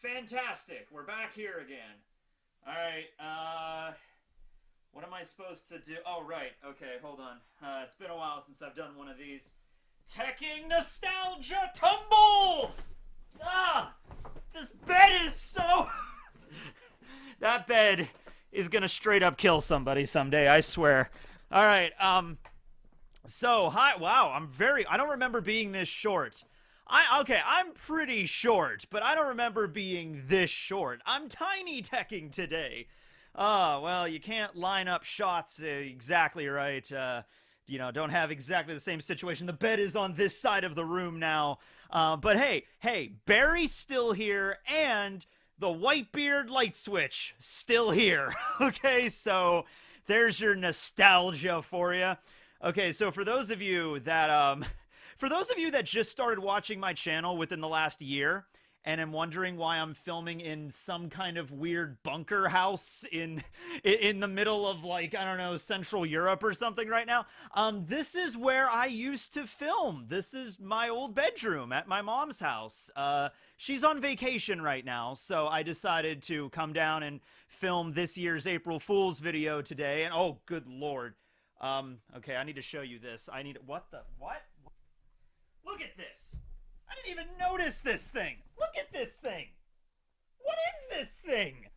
Fantastic. We're back here again. Alright, what am I supposed to do? Oh, right. Okay, hold on. It's been a while since I've done one of these. Teching Nostalgia Tumble! Ah! This bed is so... That bed is gonna straight up kill somebody someday, I swear. Alright, so, hi, wow, I don't remember being this short. I'm pretty short, but I don't remember being this short. I'm tiny teching today. Well, you can't line up shots exactly right. Don't have exactly the same situation. The bed is on this side of the room now. But hey, Barry's still here, and the Whitebeard light switch still here. Okay, so there's your nostalgia for you. Okay, so for those of you that just started watching my channel within the last year and am wondering why I'm filming in some kind of weird bunker house in the middle of, like, I don't know, Central Europe or something right now, this is where I used to film. This is my old bedroom at my mom's house. She's on vacation right now, so I decided to come down and film this year's April Fool's video today, and oh, good lord. Okay, I need to show you this. What? Look at this! I didn't even notice this thing! Look at this thing! What is this thing?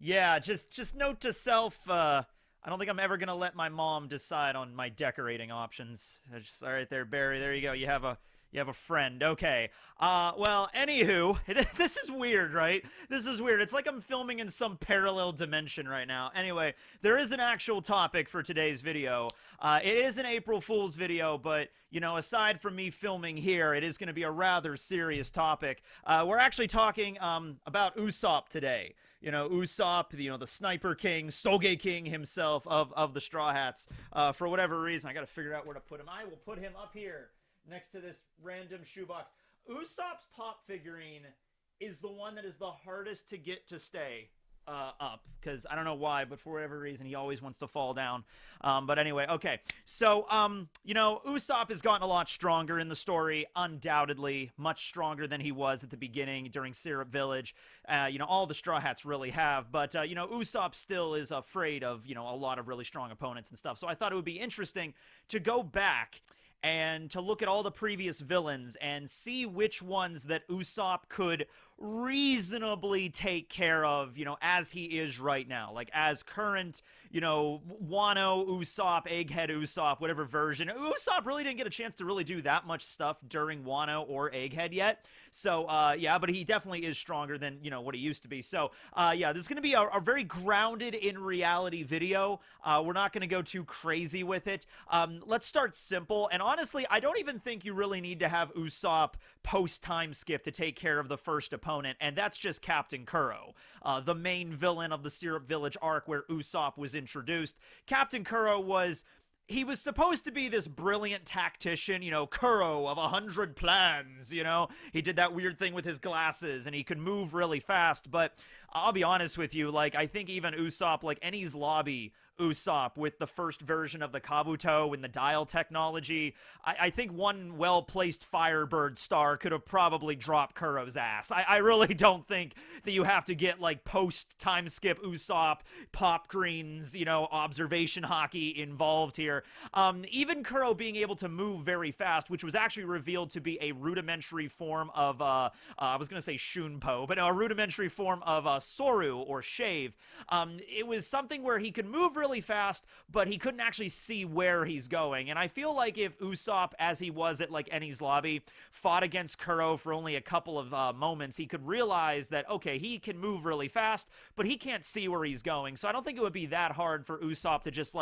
Yeah, just note to self, I don't think I'm ever gonna let my mom decide on my decorating options. All right there, Barry, there you go. You have a friend. Okay. Well, anywho, this is weird, right? This is weird. It's like I'm filming in some parallel dimension right now. Anyway, there is an actual topic for today's video. It is an April Fool's video, but, aside from me filming here, it is going to be a rather serious topic. We're actually talking about Usopp today. Usopp, the Sniper King, Soge King himself of the Straw Hats. For whatever reason, I got to figure out where to put him. I will put him up here next to this random shoebox. Usopp's pop figurine is the one that is the hardest to get to stay up, because I don't know why, but for whatever reason he always wants to fall down. But anyway, okay. So, Usopp has gotten a lot stronger in the story, undoubtedly, much stronger than he was at the beginning during Syrup Village. All the Straw Hats really have, but, Usopp still is afraid of, a lot of really strong opponents and stuff. So I thought it would be interesting to go back and to look at all the previous villains and see which ones that Usopp could reasonably take care of, as he is right now. Like, as current, Wano Usopp, Egghead Usopp, whatever version. Usopp really didn't get a chance to really do that much stuff during Wano or Egghead yet. So, yeah, but he definitely is stronger than, what he used to be. So, yeah, this is going to be a very grounded in reality video. We're not going to go too crazy with it. Let's start simple. And honestly, I don't even think you really need to have Usopp post-time skip to take care of the first opponent, and that's just Captain Kuro, the main villain of the Syrup Village arc where Usopp was introduced. Captain Kuro was supposed to be this brilliant tactician, Kuro of 100 plans, He did that weird thing with his glasses, and he could move really fast, but I'll be honest with you, I think even Usopp, Enies Lobby Usopp with the first version of the Kabuto and the dial technology, I think one well-placed Firebird star could have probably dropped Kuro's ass. I really don't think that you have to get, post-time skip Usopp, pop greens, observation hockey involved here. Even Kuro being able to move very fast, which was actually revealed to be a rudimentary form of, I was going to say Shunpo, but no, a rudimentary form of Soru, or Shave. It was something where he could move really fast, but he couldn't actually see where he's going. And I feel like if Usopp, as he was at Enies Lobby, fought against Kuro for only a couple of moments, he could realize that, okay, he can move really fast, but he can't see where he's going. So I don't think it would be that hard for Usopp to just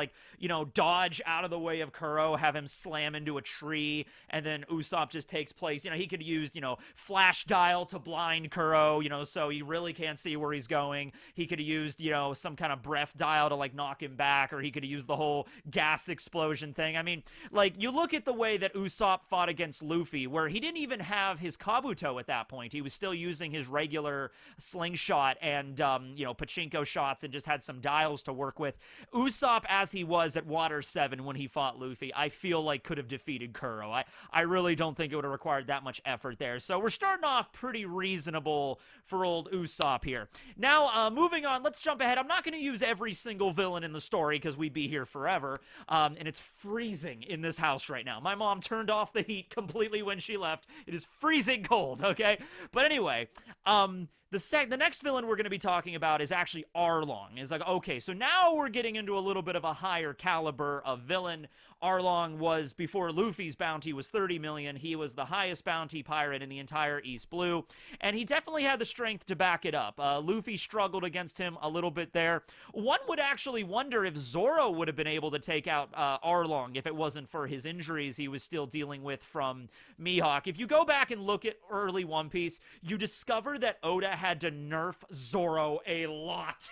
dodge out of the way of Kuro, have him slam into a tree, and then Usopp just takes place. He could use, flash dial to blind Kuro, so he really can't see where he's going. He could have used, you know, some kind of breath dial to, like, knock him back, or he could have used the whole gas explosion thing. I mean, like, you look at the way that Usopp fought against Luffy, where he didn't even have his Kabuto at that point. He was still using his regular slingshot and, you know, pachinko shots, and just had some dials to work with. Usopp, as he was at Water 7 when he fought Luffy, I feel like could have defeated Kuro. I really don't think it would have required that much effort there. So we're starting off pretty reasonable for old Usopp here. Now, moving on, let's jump ahead. I'm not going to use every single villain in the story because we'd be here forever. And it's freezing in this house right now. My mom turned off the heat completely when she left. It is freezing cold, okay? But anyway, the next villain we're going to be talking about is actually Arlong. It's like, okay, so now we're getting into a little bit of a higher caliber of villain. Arlong was, before Luffy's bounty was 30 million, he was the highest bounty pirate in the entire East Blue, and he definitely had the strength to back it up. Luffy struggled against him a little bit there. One would actually wonder if Zoro would have been able to take out Arlong if it wasn't for his injuries he was still dealing with from Mihawk. If you go back and look at early One Piece, you discover that Oda had to nerf Zoro a lot.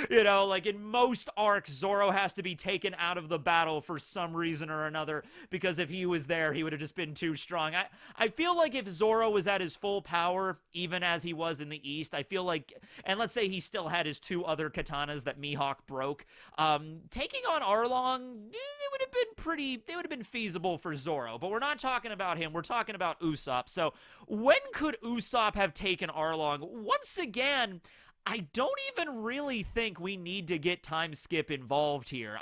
You know, like in most arcs, Zoro has to be taken out of the battle for some reason or another, because if he was there, he would have just been too strong. I feel like if Zoro was at his full power, even as he was in the East, I feel like, and let's say he still had his 2 other katanas that Mihawk broke, taking on Arlong, it would have been feasible for Zoro, but we're not talking about him, we're talking about Usopp. So when could Usopp have taken Arlong? Once again, I don't even really think we need to get time skip involved here.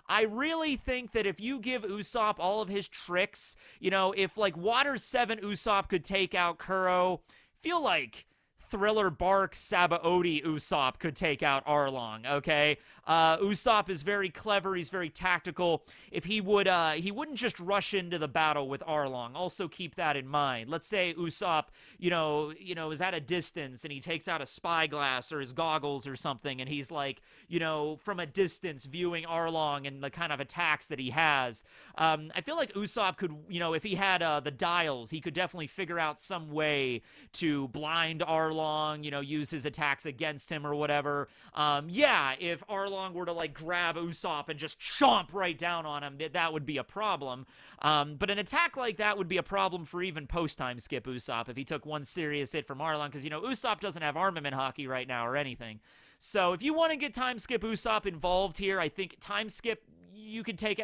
I really think that if you give Usopp all of his tricks, you know, if like Water 7 Usopp could take out Kuro, feel like Thriller Bark Sabaody Usopp could take out Arlong, okay? Usopp is very clever, he's very tactical. If he wouldn't just rush into the battle with Arlong. Also keep that in mind. Let's say Usopp, you know, is at a distance and he takes out a spyglass or his goggles or something, and he's like, you know, from a distance viewing Arlong and the kind of attacks that he has. I feel like Usopp could, you know, if he had the dials, he could definitely figure out some way to blind Arlong, you know, use his attacks against him or whatever. Yeah, if Arlong were to like grab Usopp and just chomp right down on him, that would be a problem. But an attack like that would be a problem for even post-time skip Usopp if he took one serious hit from Arlong, because, you know, Usopp doesn't have armament hockey right now or anything. So if you want to get time skip Usopp involved here, I think time skip, he could take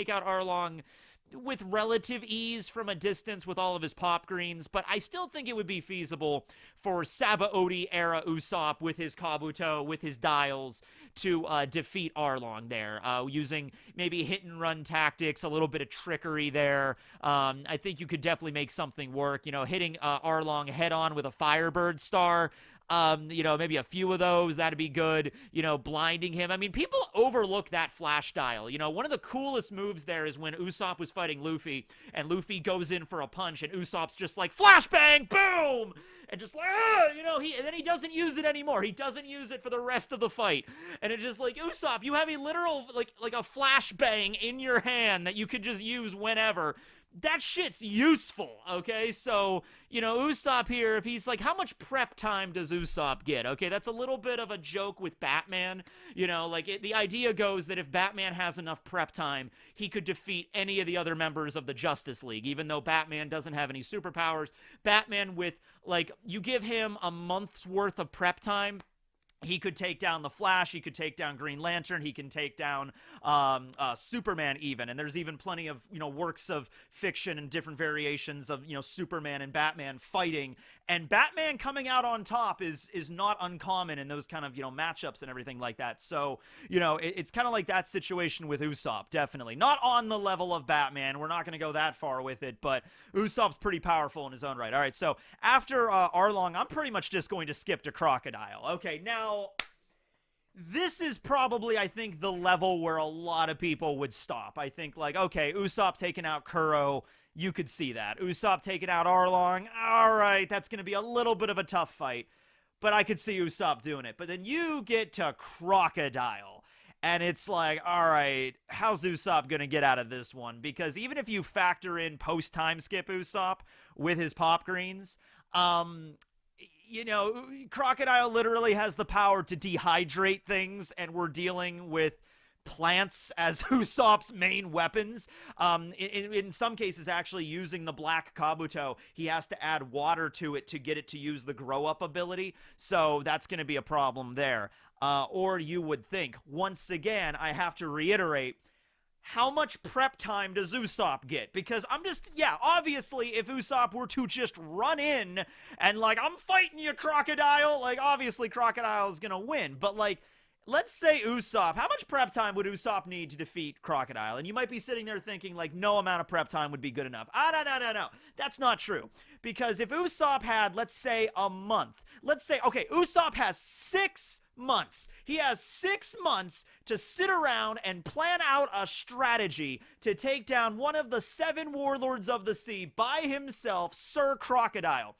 out Arlong with relative ease from a distance with all of his pop greens, but I still think it would be feasible for Sabaody era Usopp with his Kabuto, with his dials, to defeat Arlong there, using maybe hit and run tactics, a little bit of trickery there. I think you could definitely make something work, you know, hitting Arlong head on with a Firebird star. You know, maybe a few of those, that'd be good. You know, blinding him. I mean, people overlook that flash dial. You know, one of the coolest moves there is when Usopp was fighting Luffy, and Luffy goes in for a punch, and Usopp's just like, flashbang, boom! And just like, you know, and then he doesn't use it anymore. He doesn't use it for the rest of the fight. And it's just like, Usopp, you have a literal, like a flashbang in your hand that you could just use whenever. That shit's useful, okay? So, you know, Usopp here, if he's like, how much prep time does Usopp get? Okay, that's a little bit of a joke with Batman. You know, like, the idea goes that if Batman has enough prep time, he could defeat any of the other members of the Justice League, even though Batman doesn't have any superpowers. Batman with, like, you give him a month's worth of prep time, he could take down the Flash, he could take down Green Lantern, he can take down Superman even, and there's even plenty of, you know, works of fiction and different variations of, you know, Superman and Batman fighting, and Batman coming out on top is not uncommon in those kind of, you know, matchups and everything like that. So, you know, it's kind of like that situation with Usopp, definitely. Not on the level of Batman, we're not going to go that far with it, but Usopp's pretty powerful in his own right. All right, so after Arlong, I'm pretty much just going to skip to Crocodile. Okay, now, this is probably, I think, the level where a lot of people would stop. I think, like, okay, Usopp taking out Kuro, you could see that. Usopp taking out Arlong, all right, that's going to be a little bit of a tough fight, but I could see Usopp doing it. But then you get to Crocodile, and it's like, all right, how's Usopp going to get out of this one? Because even if you factor in post-time skip Usopp with his pop greens, Crocodile literally has the power to dehydrate things, and we're dealing with plants as Usopp's main weapons. In some cases, actually using the black Kabuto, he has to add water to it to get it to use the grow up ability. So that's going to be a problem there. Or you would think. Once again, I have to reiterate, how much prep time does Usopp get? Because obviously, if Usopp were to just run in and, like, I'm fighting you, Crocodile, like, obviously Crocodile is gonna win. But, like, let's say Usopp, how much prep time would Usopp need to defeat Crocodile? And you might be sitting there thinking, like, no amount of prep time would be good enough. No. That's not true. Because if Usopp had, let's say, a month, Usopp has 6 months. He has 6 months to sit around and plan out a strategy to take down one of the 7 warlords of the sea by himself, Sir Crocodile.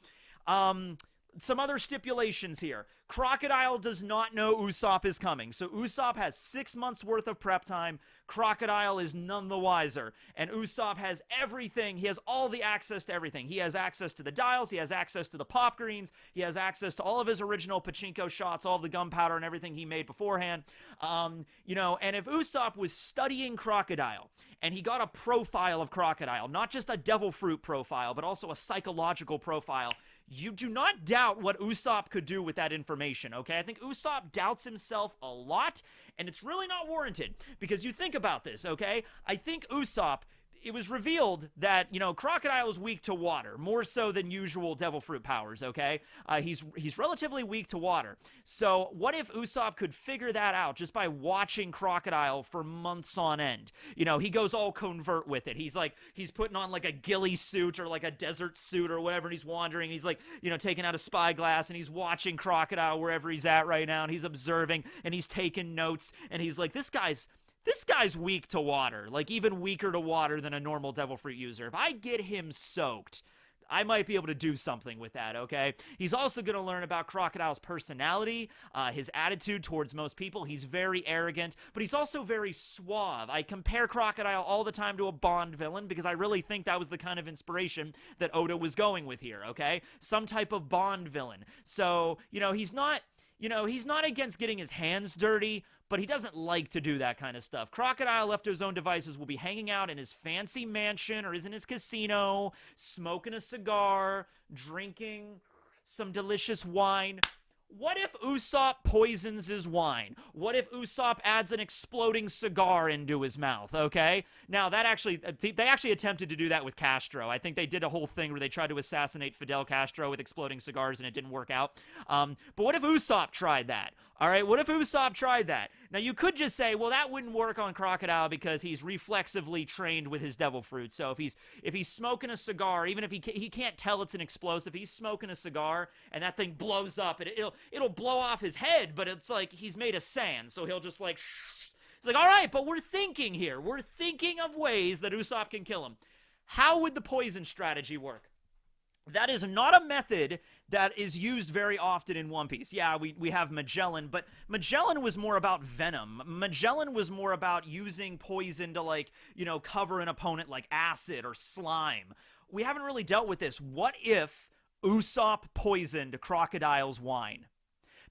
Some other stipulations here. Crocodile does not know Usopp is coming, so Usopp has 6 months worth of prep time. Crocodile is none the wiser, and Usopp has everything. He has all the access to everything. He has access to the dials, he has access to the pop greens, he has access to all of his original pachinko shots, all of the gunpowder and everything he made beforehand. And if Usopp was studying Crocodile, and he got a profile of Crocodile, not just a devil fruit profile, but also a psychological profile, you do not doubt what Usopp could do with that information, okay? I think Usopp doubts himself a lot, and it's really not warranted, because you think about this, okay? I think Usopp, it was revealed that, Crocodile is weak to water, more so than usual devil fruit powers, okay? He's relatively weak to water. So what if Usopp could figure that out just by watching Crocodile for months on end? He goes all convert with it. He's putting on like a ghillie suit or like a desert suit or whatever, and he's wandering. He's like, taking out a spyglass, and he's watching Crocodile wherever he's at right now, and he's observing, and he's taking notes, and he's like, this guy's weak to water, like even weaker to water than a normal devil fruit user. If I get him soaked, I might be able to do something with that, okay? He's also going to learn about Crocodile's personality, his attitude towards most people. He's very arrogant, but he's also very suave. I compare Crocodile all the time to a Bond villain because I really think that was the kind of inspiration that Oda was going with here, okay? Some type of Bond villain. So, he's not against getting his hands dirty, but he doesn't like to do that kind of stuff. Crocodile, left to his own devices, will be hanging out in his fancy mansion or is in his casino, smoking a cigar, drinking some delicious wine. What if Usopp poisons his wine? What if Usopp adds an exploding cigar into his mouth, okay? Now, they actually attempted to do that with Castro. I think they did a whole thing where they tried to assassinate Fidel Castro with exploding cigars and it didn't work out. But what if Usopp tried that? All right, what if Usopp tried that? Now, you could just say, well, that wouldn't work on Crocodile because he's reflexively trained with his devil fruit. So if he's smoking a cigar, even if he can't tell it's an explosive, he's smoking a cigar and that thing blows up, and it'll blow off his head, but it's like he's made of sand, so he'll just like, it's like, all right, but we're thinking here. We're thinking of ways that Usopp can kill him. How would the poison strategy work? That is not a method that is used very often in One Piece. Yeah, we have Magellan, but Magellan was more about venom. Magellan was more about using poison to, cover an opponent like acid or slime. We haven't really dealt with this. What if Usopp poisoned Crocodile's wine?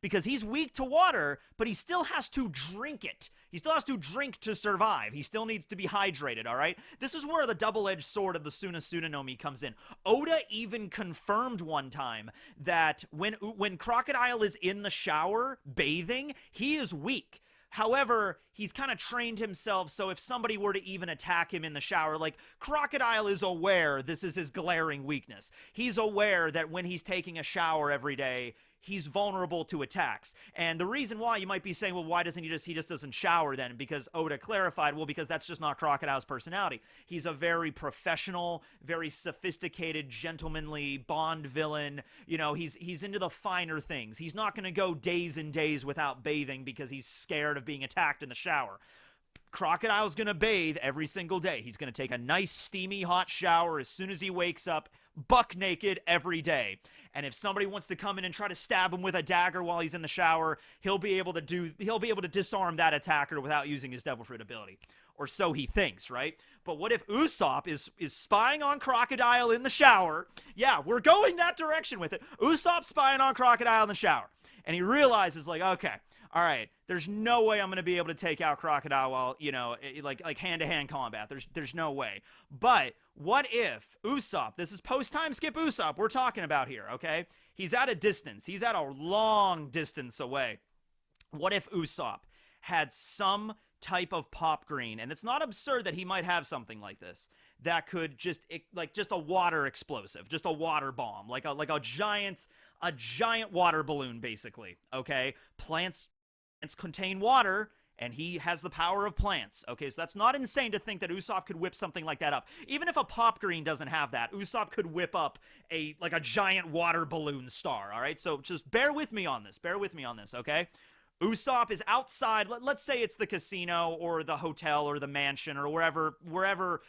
Because he's weak to water, but he still has to drink it. He still has to drink to survive. He still needs to be hydrated, all right? This is where the double-edged sword of the Suna no Mi comes in. Oda even confirmed one time that when Crocodile is in the shower bathing, he is weak. However, he's kind of trained himself, so if somebody were to even attack him in the shower, Crocodile is aware this is his glaring weakness. He's aware that when he's taking a shower every day, he's vulnerable to attacks. And the reason why, you might be saying, well, why doesn't he just doesn't shower then? Because Oda clarified, well, because that's just not Crocodile's personality. He's a very professional, very sophisticated, gentlemanly Bond villain. He's into the finer things. He's not going to go days and days without bathing because he's scared of being attacked in the shower. Crocodile's going to bathe every single day. He's going to take a nice, steamy, hot shower as soon as he wakes up, buck naked every day. And if somebody wants to come in and try to stab him with a dagger while he's in the shower, he'll be able to disarm that attacker without using his devil fruit ability. Or so he thinks, right? But what if Usopp is spying on Crocodile in the shower? Yeah, we're going that direction with it. Usopp spying on Crocodile in the shower. And he realizes, like, okay, all right, there's no way I'm going to be able to take out Crocodile while, like hand-to-hand combat. There's no way. But what if Usopp, this is post-time skip Usopp we're talking about here, okay? He's at a distance. He's at a long distance away. What if Usopp had some type of pop green, and it's not absurd that he might have something like this, that could just a water explosive, just a water bomb, like a giant water balloon, basically, okay? Plants contain water, and he has the power of plants. Okay, so that's not insane to think that Usopp could whip something like that up. Even if a pop green doesn't have that, Usopp could whip up a giant water balloon star, all right? So just bear with me on this, okay? Usopp is outside, let's say it's the casino or the hotel or the mansion or wherever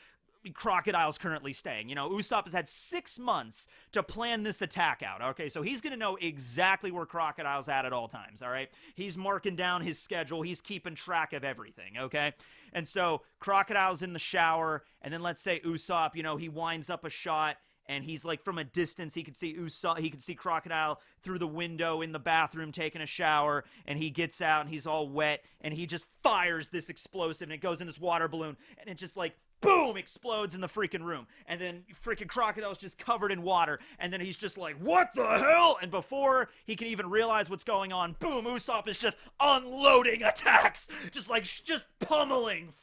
Crocodile's currently staying. Usopp has had 6 months to plan this attack out, okay? So he's going to know exactly where Crocodile's at all times, all right? He's marking down his schedule. He's keeping track of everything, okay? And so Crocodile's in the shower, and then let's say Usopp, he winds up a shot, and he's like from a distance, he can see Crocodile through the window in the bathroom taking a shower, and he gets out and he's all wet, and he just fires this explosive, and it goes in this water balloon, and it just like boom, explodes in the freaking room. And then freaking Crocodile's just covered in water. And then he's just like, what the hell? And before he can even realize what's going on, boom, Usopp is just unloading attacks. Just pummeling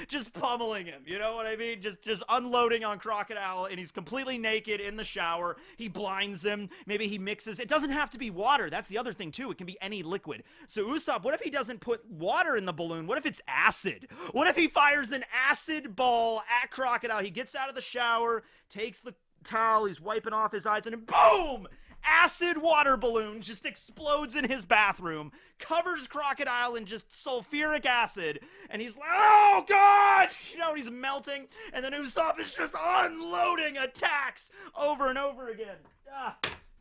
just pummeling him, you know what I mean? Just unloading on Crocodile, and he's completely naked in the shower. He blinds him. Maybe he mixes. It doesn't have to be water. That's the other thing, too. It can be any liquid. So Usopp, what if he doesn't put water in the balloon? What if it's acid? What if he fires an acid ball at Crocodile? He gets out of the shower, takes the towel, he's wiping off his eyes, and then boom! Acid water balloon just explodes in his bathroom, covers Crocodile in just sulfuric acid, and he's like, oh god! He's melting, and then Usopp is just unloading attacks over and over again.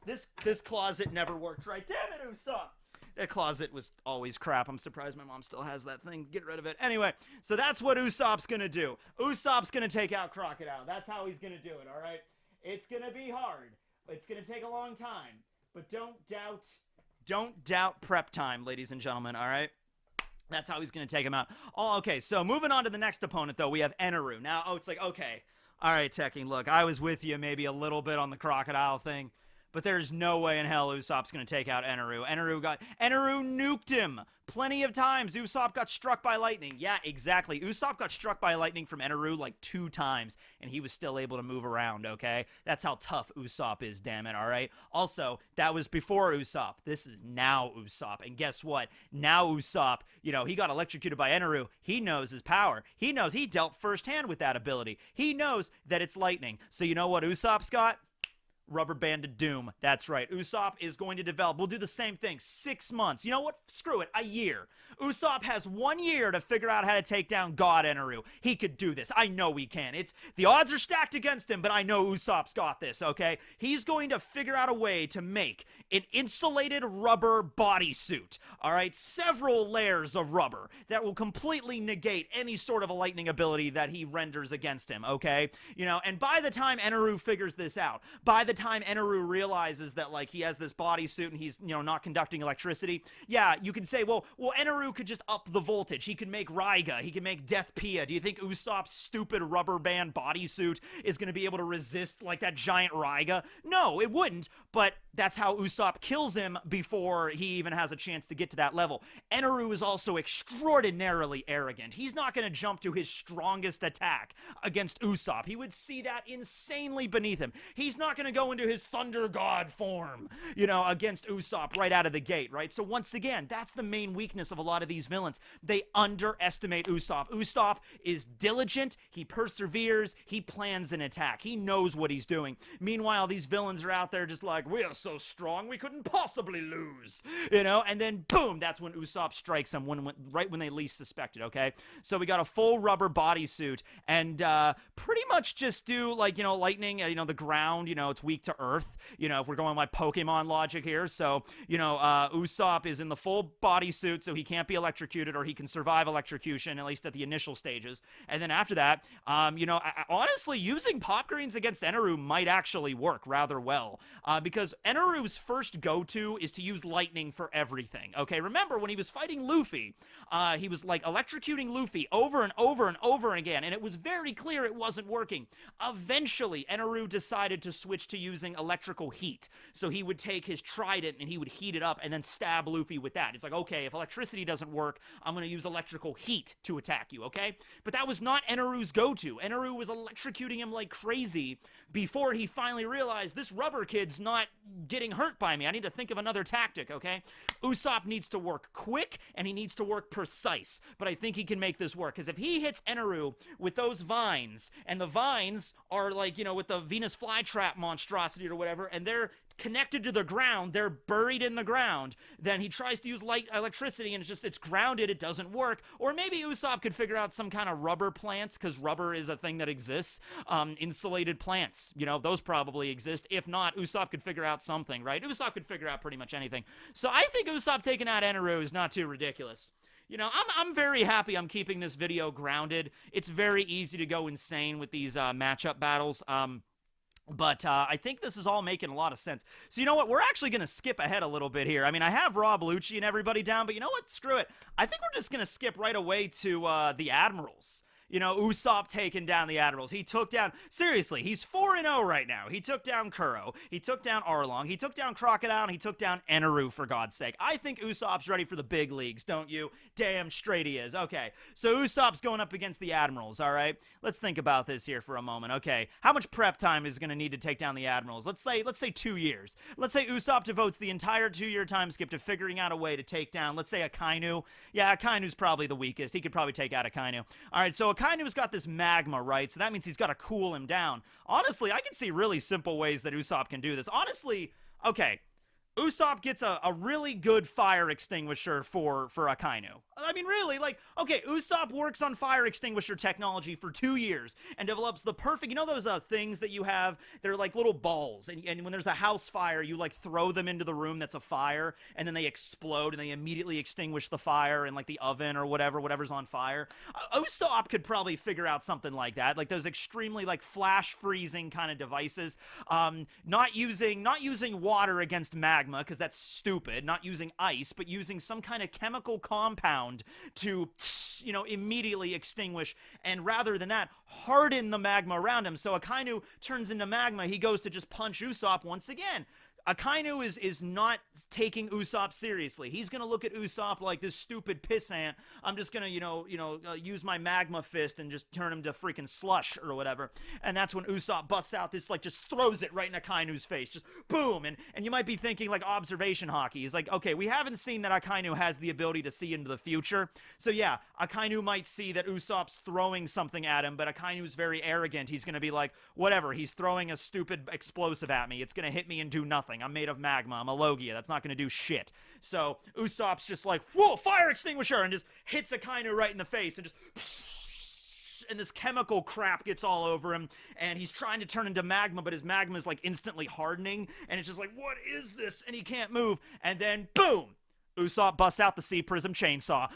This closet never worked right. Damn it, Usopp! That closet was always crap. I'm surprised my mom still has that thing. Get rid of it. Anyway, so that's what Usopp's gonna do. Usopp's gonna take out Crocodile. That's how he's gonna do it, alright? It's gonna be hard. It's going to take a long time, but don't doubt prep time, ladies and gentlemen, all right? That's how he's going to take him out. Oh, okay, so moving on to the next opponent, though, we have Enel. Now, it's like, okay, all right, Techie, look, I was with you maybe a little bit on the Crocodile thing, but there's no way in hell Usopp's going to take out Enel. Enel nuked him plenty of times. Usopp got struck by lightning. Yeah, exactly. Usopp got struck by lightning from Enel like 2 times, and he was still able to move around, okay? That's how tough Usopp is, damn it, all right? Also, that was before Usopp. This is now Usopp, and guess what? Now Usopp, he got electrocuted by Enel. He knows his power. He knows he dealt firsthand with that ability. He knows that it's lightning. So you know what Usopp's got? Rubber Banded Doom. That's right. Usopp is going to develop. We'll do the same thing. 6 months. You know what? Screw it. A year. Usopp has 1 year to figure out how to take down God Enel. He could do this. I know he can. The odds are stacked against him, but I know Usopp's got this, okay? He's going to figure out a way to make an insulated rubber bodysuit. All right? Several layers of rubber that will completely negate any sort of a lightning ability that he renders against him, okay? And by the time Enel figures this out, by the time Enel realizes that, like, he has this bodysuit and he's, not conducting electricity, yeah, you can say, well, Enel could just up the voltage. He could make Raiga. He could make Death Pia. Do you think Usopp's stupid rubber band bodysuit is going to be able to resist, like, that giant Raiga? No, it wouldn't, but that's how Usopp kills him before he even has a chance to get to that level. Enel is also extraordinarily arrogant. He's not going to jump to his strongest attack against Usopp. He would see that insanely beneath him. He's not going to go go into his Thunder God form, against Usopp right out of the gate, right? So once again, that's the main weakness of a lot of these villains. They underestimate Usopp. Usopp is diligent, he perseveres, he plans an attack, he knows what he's doing. Meanwhile, these villains are out there just like, we are so strong, we couldn't possibly lose, and then boom, that's when Usopp strikes them, right when they least suspect it, okay? So we got a full rubber bodysuit, and pretty much just do, lightning, the ground, it's weak to earth, if we're going by Pokemon logic here. So, Usopp is in the full bodysuit, so he can't be electrocuted, or he can survive electrocution, at least at the initial stages. And then after that, honestly, using Pop Greens against Eneru might actually work rather well, because Eneru's first go-to is to use lightning for everything, okay? Remember, when he was fighting Luffy, he was, electrocuting Luffy over and over and over again, and it was very clear it wasn't working. Eventually, Eneru decided to switch to using electrical heat. So he would take his trident and he would heat it up and then stab Luffy with that. It's like, okay, if electricity doesn't work, I'm going to use electrical heat to attack you, okay? But that was not Eneru's go-to. Eneru was electrocuting him like crazy before he finally realized, this rubber kid's not getting hurt by me. I need to think of another tactic, okay? Usopp needs to work quick and he needs to work precise. But I think he can make this work, because if he hits Eneru with those vines, and the vines are with the Venus flytrap monstrosity or whatever, and they're connected to the ground, they're buried in the ground, then he tries to use electricity and it's grounded, it doesn't work. Or maybe Usopp could figure out some kind of rubber plants, because rubber is a thing that exists. Insulated plants, those probably exist. If not, Usopp could figure out something, right? Usopp could figure out pretty much anything. So I think Usopp taking out Eneru is not too ridiculous. I'm very happy I'm keeping this video grounded. It's very easy to go insane with these matchup battles. But I think this is all making a lot of sense. So you know what? We're actually going to skip ahead a little bit here. I mean, I have Rob Lucci and everybody down, but you know what? Screw it. I think we're just going to skip right away to the Admirals. Usopp taking down the Admirals. He took down, seriously, he's 4-0 right now. He took down Kuro. He took down Arlong. He took down Crocodile, and he took down Eneru, for God's sake. I think Usopp's ready for the big leagues, don't you? Damn straight he is. Okay, so Usopp's going up against the Admirals, all right? Let's think about this here for a moment. Okay, how much prep time is going to need to take down the Admirals? Let's say 2 years. Let's say Usopp devotes the entire 2-year time skip to figuring out a way to take down, let's say, Akainu. Yeah, Akainu's probably the weakest. He could probably take out Akainu. All right, so Akainu's got this magma, right? So that means he's got to cool him down. Honestly, I can see really simple ways that Usopp can do this. Honestly, okay, Usopp gets a really good fire extinguisher for Akainu. I mean, really, okay, Usopp works on fire extinguisher technology for 2 years and develops the perfect, those things that you have, they're like little balls, and when there's a house fire, you throw them into the room that's a fire, and then they explode, and they immediately extinguish the fire in the oven or whatever's on fire. Usopp could probably figure out something like that, those extremely flash freezing kind of devices, not using water against magma, because that's stupid, not using ice, but using some kind of chemical compound to, immediately extinguish, and rather than that, harden the magma around him. So Akainu turns into magma. He goes to just punch Usopp once again. Akainu is not taking Usopp seriously. He's gonna look at Usopp like this stupid pissant. I'm just gonna, use my magma fist and just turn him to freaking slush or whatever. And that's when Usopp busts out this, just throws it right in Akainu's face. Just boom. And you might be thinking, observation hockey. He's like, okay, we haven't seen that Akainu has the ability to see into the future. So yeah, Akainu might see that Usopp's throwing something at him, but Akainu's very arrogant. He's gonna be like, whatever, he's throwing a stupid explosive at me. It's gonna hit me and do nothing. I'm made of magma. I'm a Logia. That's not going to do shit. So Usopp's just like, whoa, fire extinguisher, and just hits Akainu right in the face, and just, and this chemical crap gets all over him, and he's trying to turn into magma, but his magma is instantly hardening, and it's just like, what is this? And he can't move, and then boom, Usopp busts out the Sea Prism Chainsaw.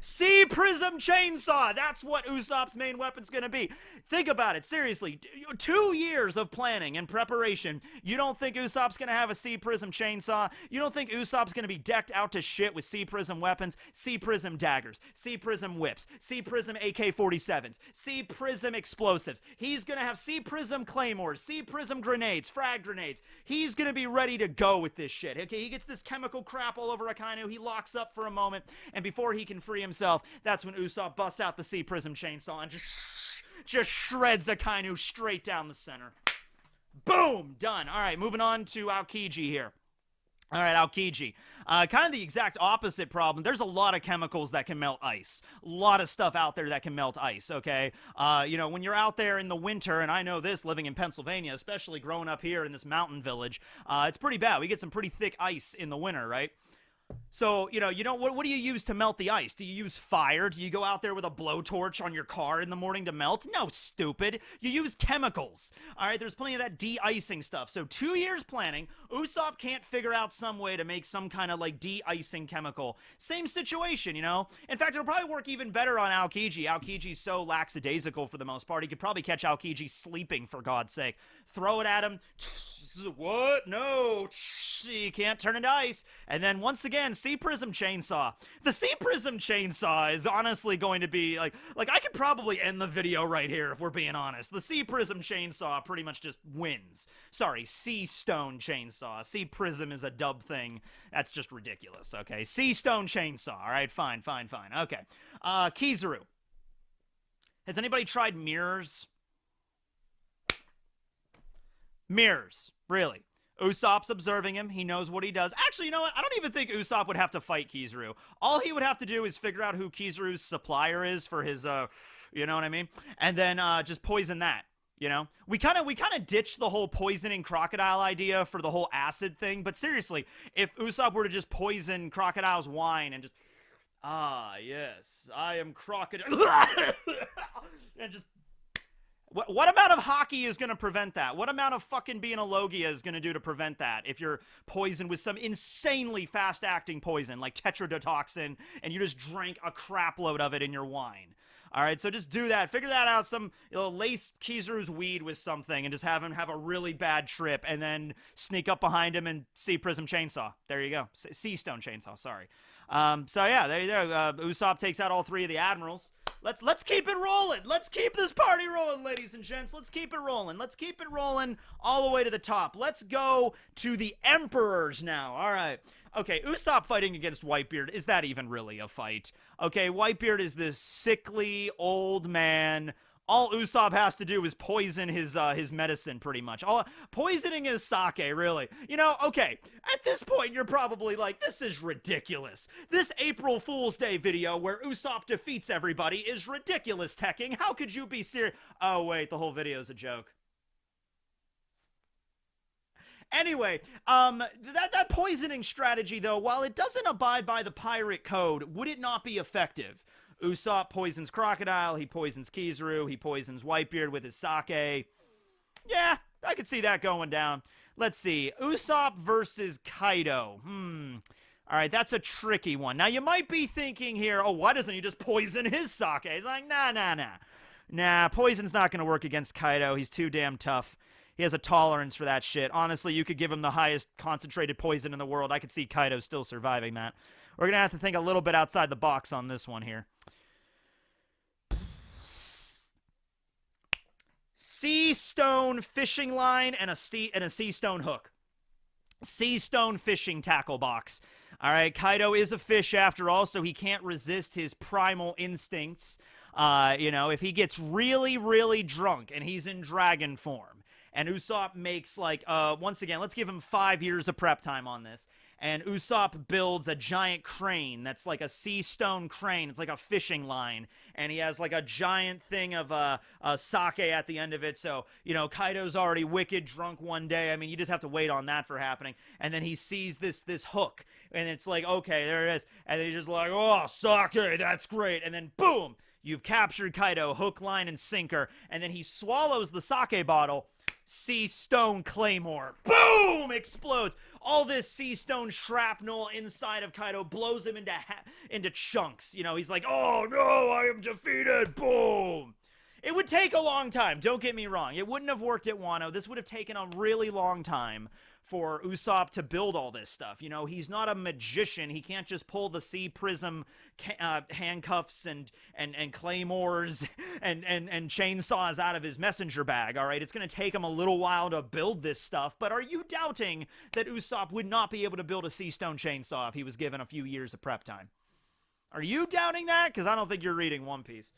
Sea Prism Chainsaw! That's what Usopp's main weapon's gonna be. Think about it, seriously. 2 years of planning and preparation. You don't think Usopp's gonna have a Sea Prism Chainsaw? You don't think Usopp's gonna be decked out to shit with Sea Prism weapons? Sea Prism daggers, Sea Prism whips, Sea Prism AK-47s, Sea Prism explosives. He's gonna have Sea Prism claymores, Sea Prism grenades, frag grenades. He's gonna be ready to go with this shit. Okay, he gets this chemical crap all over Akainu. He locks up for a moment, and before he can free himself, that's when Usopp busts out the Sea Prism Chainsaw and just shreds Akainu straight down the center. Boom! Done. All right, moving on to Aokiji here. All right, Aokiji. Kind of the exact opposite problem. There's a lot of chemicals that can melt ice. A lot of stuff out there that can melt ice, okay? When you're out there in the winter, and I know this living in Pennsylvania, especially growing up here in this mountain village, it's pretty bad. We get some pretty thick ice in the winter, right? So, what do you use to melt the ice? Do you use fire? Do you go out there with a blowtorch on your car in the morning to melt? No, stupid. You use chemicals. All right, there's plenty of that de-icing stuff. So 2 years planning, Usopp can't figure out some way to make some kind of like de-icing chemical. Same situation, In fact, it'll probably work even better on Aokiji. Aokiji's so lackadaisical for the most part. He could probably catch Aokiji sleeping, for God's sake. Throw it at him. What? No. You can't turn into ice. And then once again, Sea Prism Chainsaw. The Sea Prism Chainsaw is honestly going to be like I could probably end the video right here if we're being honest. The Sea Prism Chainsaw pretty much just wins. Sorry, Sea Stone Chainsaw. Sea Prism is a dub thing. That's just ridiculous, okay? Sea Stone Chainsaw. All right, fine. Okay. Kizaru. Has anybody tried mirrors? Mirrors. Really. Usopp's observing him. He knows what he does. Actually, you know what? I don't even think Usopp would have to fight Kizaru. All he would have to do is figure out who Kizaru's supplier is for his, you know what I mean? And then just poison that, We kind of ditched the whole poisoning Crocodile idea for the whole acid thing. But seriously, if Usopp were to just poison Crocodile's wine and just, yes, I am Crocodile. And just... What amount of hockey is going to prevent that? What amount of fucking being a Logia is going to do to prevent that if you're poisoned with some insanely fast-acting poison like tetrodotoxin and you just drank a crap load of it in your wine? All right, so just do that. Figure that out. Lace Kizaru's weed with something and just have him have a really bad trip and then sneak up behind him and Sea Prism Chainsaw. There you go. Sea Stone Chainsaw, sorry. So yeah, there you go. Usopp takes out all three of the Admirals. Let's keep it rolling. Let's keep this party rolling, ladies and gents. Let's keep it rolling. Let's keep it rolling all the way to the top. Let's go to the Emperors now. All right. Okay, Usopp fighting against Whitebeard. Is that even really a fight? Okay, Whitebeard is this sickly old man. All Usopp has to do is poison his medicine, pretty much. Poisoning his sake, really. Okay, at this point, you're probably like, this is ridiculous. This April Fool's Day video where Usopp defeats everybody is ridiculous, Tekking. How could you be serious? Oh, wait, the whole video's a joke. Anyway, that poisoning strategy, though, while it doesn't abide by the pirate code, would it not be effective? Usopp poisons Crocodile, he poisons Kizaru, he poisons Whitebeard with his sake. Yeah, I could see that going down. Let's see. Usopp versus Kaido. Alright, that's a tricky one. Now, you might be thinking here, oh, why doesn't he just poison his sake? He's like, nah. Nah, poison's not going to work against Kaido. He's too damn tough. He has a tolerance for that shit. Honestly, you could give him the highest concentrated poison in the world. I could see Kaido still surviving that. We're going to have to think a little bit outside the box on this one here. Sea stone fishing line and a sea stone hook. Sea stone fishing tackle box. All right, Kaido is a fish after all, so he can't resist his primal instincts. If he gets really, really drunk and he's in dragon form, and Usopp makes once again, let's give him 5 years of prep time on this. And Usopp builds a giant crane that's like a sea stone crane. It's like a fishing line. And he has like a giant thing of sake at the end of it. So, Kaido's already wicked drunk one day. I mean, you just have to wait on that for happening. And then he sees this hook. And it's like, okay, there it is. And then he's just like, oh, sake, that's great. And then boom, you've captured Kaido, hook, line, and sinker. And then he swallows the sake bottle. Sea stone claymore. Boom! Explodes. All this sea stone shrapnel inside of Kaido blows him into chunks. He's like, oh no, I am defeated. Boom! It would take a long time. Don't get me wrong. It wouldn't have worked at Wano. This would have taken a really long time for Usopp to build all this stuff. He's not a magician. He can't just pull the sea prism handcuffs and claymores and chainsaws out of his messenger bag, all right? It's going to take him a little while to build this stuff, but are you doubting that Usopp would not be able to build a sea stone chainsaw if he was given a few years of prep time? Are you doubting that? Because I don't think you're reading One Piece.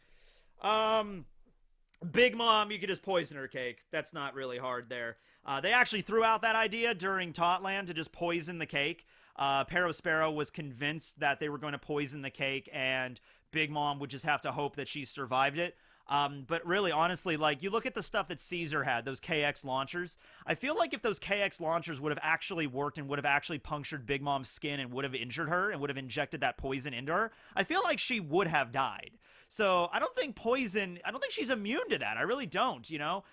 Big Mom, you could just poison her cake. That's not really hard there. They actually threw out that idea during Totland to just poison the cake. Sparrow was convinced that they were going to poison the cake, and Big Mom would just have to hope that she survived it. But really, honestly, like, you look at the stuff that Caesar had, those KX launchers. I feel like if those KX launchers would have actually worked and would have actually punctured Big Mom's skin and would have injured her and would have injected that poison into her, I feel like she would have died. So I don't think she's immune to that. I really don't, you know?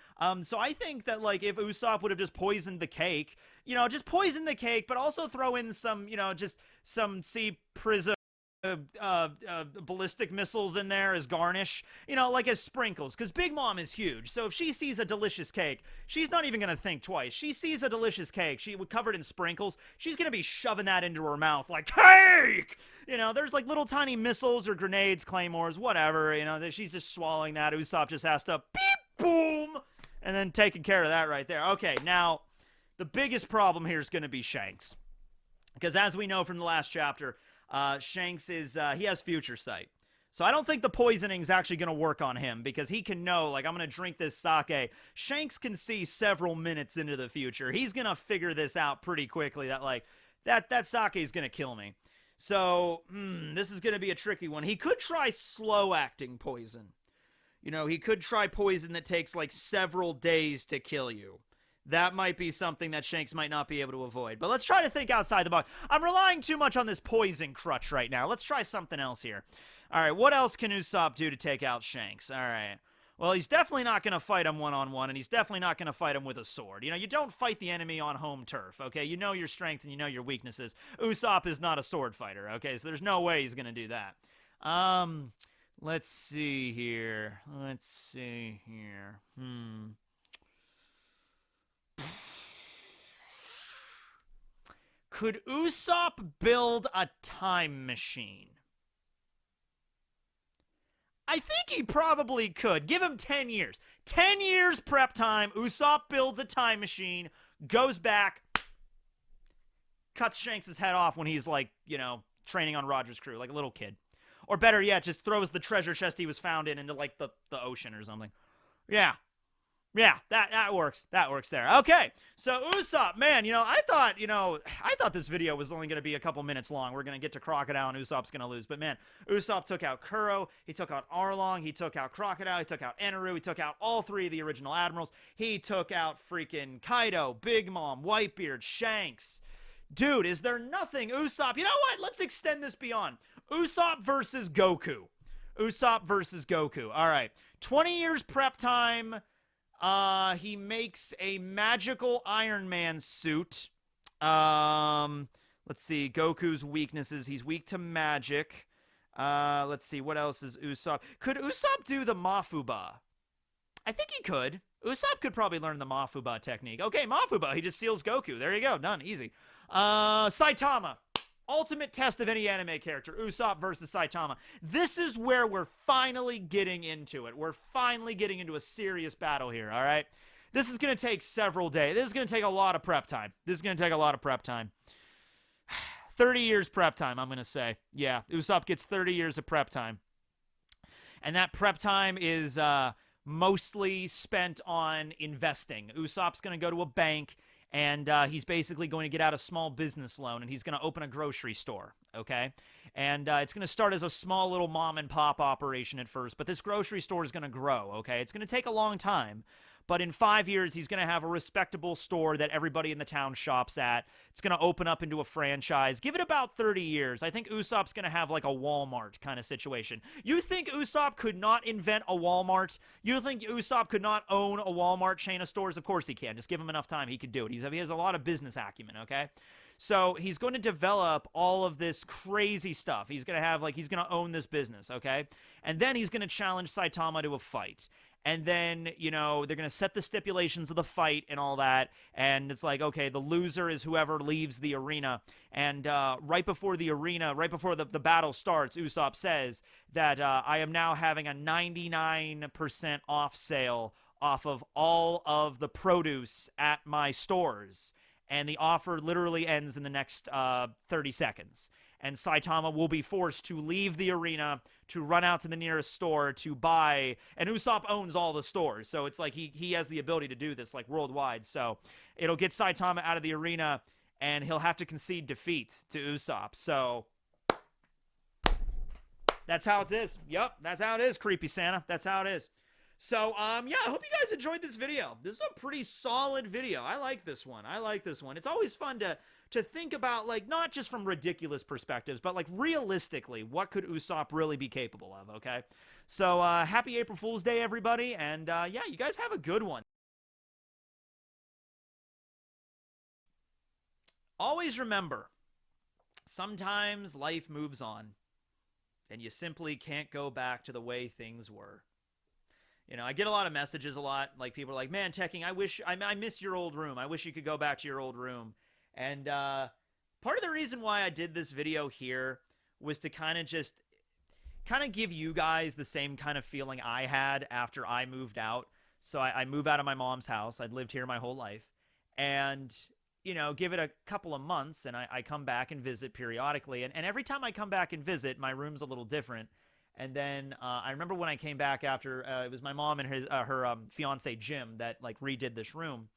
So I think that, like, if Usopp would have just poisoned the cake, you know, just poison the cake, but also throw in some, you know, just some sea prism, ballistic missiles in there as garnish, you know, like as sprinkles, because Big Mom is huge. So if she sees a delicious cake, she's not even gonna think twice. She sees a delicious cake, covered in sprinkles, she's gonna be shoving that into her mouth like, cake! You know, there's like little tiny missiles or grenades, claymores, whatever, you know, she's just swallowing that. Usopp just has to beep, boom, and then taking care of that right there. Okay, now, the biggest problem here is gonna be Shanks. Because as we know from the last chapter, Shanks is, he has future sight. So I don't think the poisoning is actually going to work on him, because he can know, like, I'm going to drink this sake. Shanks can see several minutes into the future. He's going to figure this out pretty quickly, that, like, that sake is going to kill me. So, this is going to be a tricky one. He could try slow-acting poison. You know, he could try poison that takes, like, several days to kill you. That might be something that Shanks might not be able to avoid. But let's try to think outside the box. I'm relying too much on this poison crutch right now. Let's try something else here. All right, what else can Usopp do to take out Shanks? All right. Well, he's definitely not going to fight him one-on-one, and he's definitely not going to fight him with a sword. You know, you don't fight the enemy on home turf, okay? You know your strength and you know your weaknesses. Usopp is not a sword fighter, okay? So there's no way he's going to do that. Let's see here. Could Usopp build a time machine? I think he probably could. Give him 10 years. 10 years prep time. Usopp builds a time machine, goes back, cuts Shanks' head off when he's, like, you know, training on Roger's crew, like a little kid. Or better yet, just throws the treasure chest he was found in into, like, the ocean or something. Yeah, that works. That works there. Okay, so Usopp, man, you know, I thought this video was only going to be a couple minutes long. We're going to get to Crocodile and Usopp's going to lose. But, man, Usopp took out Kuro. He took out Arlong. He took out Crocodile. He took out Enel. He took out all three of the original Admirals. He took out freaking Kaido, Big Mom, Whitebeard, Shanks. Dude, is there nothing Usopp? You know what? Let's extend this beyond. Usopp versus Goku. Usopp versus Goku. All right. 20 years prep time. He makes a magical Iron Man suit. Let's see. Goku's weaknesses. He's weak to magic. Let's see. What else is Usopp? Could Usopp do the Mafuba? I think he could. Usopp could probably learn the Mafuba technique. Okay, Mafuba. He just seals Goku. There you go. Done. Easy. Saitama. Ultimate test of any anime character. Usopp versus Saitama. This is where we're finally getting into it. We're finally getting into a serious battle here, all right? This is going to take several days. This is going to take a lot of prep time. 30 years prep time, I'm going to say. Yeah, Usopp gets 30 years of prep time. And that prep time is mostly spent on investing. Usopp's going to go to a bank, and he's basically going to get out a small business loan, and he's going to open a grocery store, okay? And it's going to start as a small little mom-and-pop operation at first, but this grocery store is going to grow, okay? It's going to take a long time, but in 5 years, he's going to have a respectable store that everybody in the town shops at. It's going to open up into a franchise. Give it about 30 years. I think Usopp's going to have like a Walmart kind of situation. You think Usopp could not invent a Walmart? You think Usopp could not own a Walmart chain of stores? Of course he can. Just give him enough time, he could do it. He has a lot of business acumen, okay? So he's going to develop all of this crazy stuff. He's going to own this business, okay? And then he's going to challenge Saitama to a fight. And then, you know, they're going to set the stipulations of the fight and all that. And it's like, okay, the loser is whoever leaves the arena. And right before the battle starts, Usopp says that I am now having a 99% off sale off of all of the produce at my stores. And the offer literally ends in the next 30 seconds. And Saitama will be forced to leave the arena to run out to the nearest store to buy, and Usopp owns all the stores, so it's like he has the ability to do this like worldwide. So it'll get Saitama out of the arena, and he'll have to concede defeat to Usopp. So that's how it is. Yep, that's how it is, Creepy Santa. That's how it is. So, yeah, I hope you guys enjoyed this video. This is a pretty solid video. I like this one. I like this one. It's always fun to think about, like, not just from ridiculous perspectives, but, like, realistically, what could Usopp really be capable of, okay? So, happy April Fool's Day, everybody, and, yeah, you guys have a good one. Always remember, sometimes life moves on, and you simply can't go back to the way things were. You know, I get a lot of messages a lot. Like, people are like, man, Tekking, I miss your old room. I wish you could go back to your old room. And part of the reason why I did this video here was to kind of give you guys the same kind of feeling I had after I moved out. So I moved out of my mom's house. I'd lived here my whole life. And, you know, give it a couple of months, and I come back and visit periodically. And every time I come back and visit, my room's a little different. And then I remember when I came back after, it was my mom and her fiance Jim that like redid this room.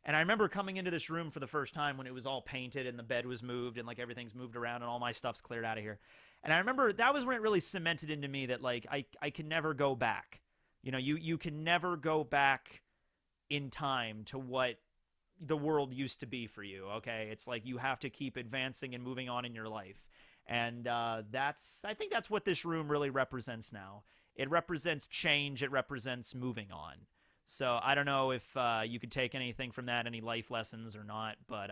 And I remember coming into this room for the first time when it was all painted and the bed was moved and like everything's moved around and all my stuff's cleared out of here. And I remember that was when it really cemented into me that like I can never go back. You know, you can never go back in time to what the world used to be for you, okay? It's like you have to keep advancing and moving on in your life. And I think that's what this room really represents now. It represents change. It represents moving on. So I don't know if you could take anything from that, any life lessons or not, but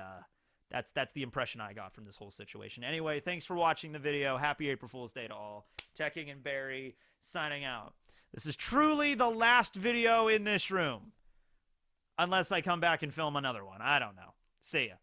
that's the impression I got from this whole situation. Anyway, thanks for watching the video. Happy April Fool's Day to all. Tekking and Barry signing out. This is truly the last video in this room. Unless I come back and film another one. I don't know. See ya.